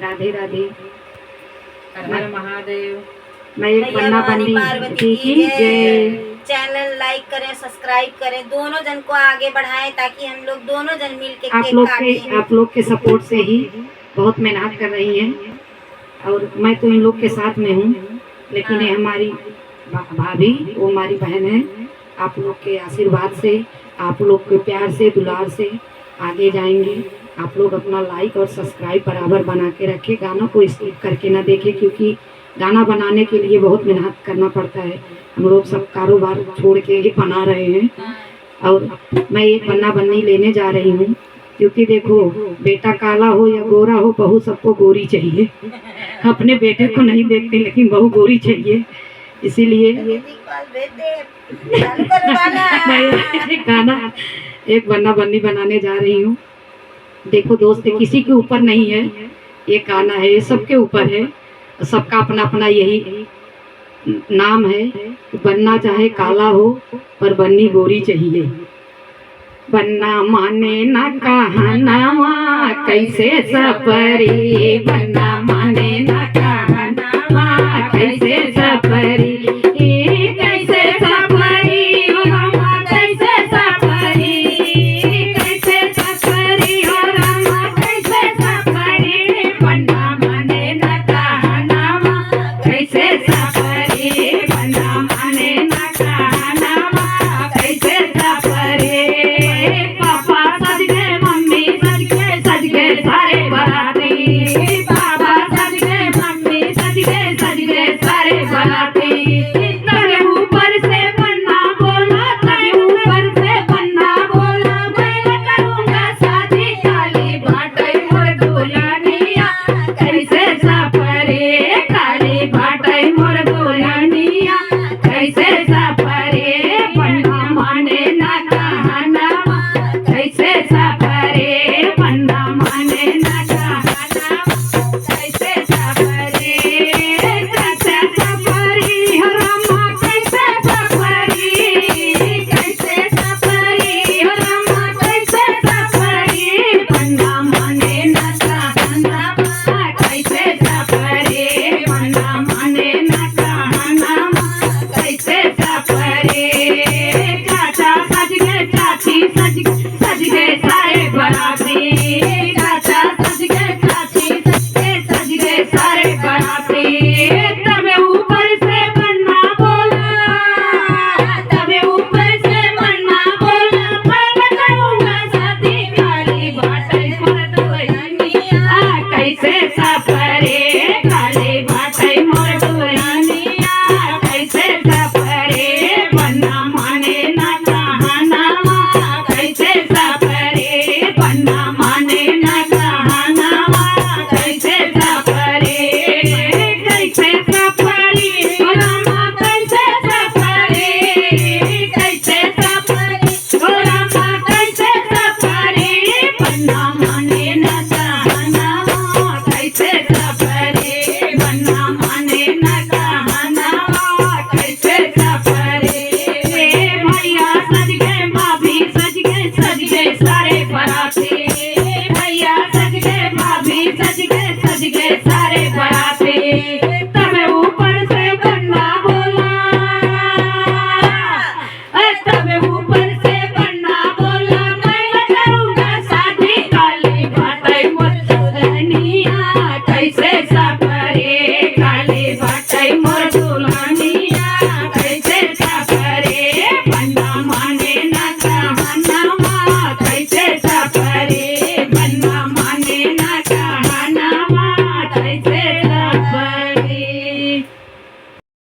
राधे राधे। हर हर महादेव। मैं एक बन्ना बन्नी पार्वती की की जय। चैनल लाइक करें, सब्सक्राइब करें, दोनों जन को आगे बढ़ाएं ताकि हम लोग दोनों जन मिल के केक आप लोग के सपोर्ट से ही बहुत मेहनत कर रही हैं और मैं तो इन लोग के साथ में हूँ, लेकिन ये हमारी भाभी, वो हमारी बहन है। आप लोग के आशीर्वाद से, आप लोग के प्यार से, दुलार से आगे जाएंगे। आप लोग अपना लाइक और सब्सक्राइब बराबर बना के रखें। गानों को स्किप करके ना देखें, क्योंकि गाना बनाने के लिए बहुत मेहनत करना पड़ता है। हम लोग सब कारोबार छोड़ के ही बना रहे हैं। और मैं एक बन्ना बन्नी लेने जा रही हूँ, क्योंकि देखो, बेटा काला हो या गोरा हो, बहू सबको गोरी चाहिए। अपने बेटे को नहीं देखते, लेकिन बहू गोरी चाहिए। इसीलिए मैं गाना एक बन्ना बन्नी बनाने जा रही हूँ। देखो दोस्त, किसी के ऊपर नहीं है ये गाना, है सबके ऊपर है। सबका अपना अपना यही नाम है। बनना चाहे काला हो, पर बन्नी गोरी चाहिए। बन्ना माने ना कहना कैसे सपरी, बन्ना माने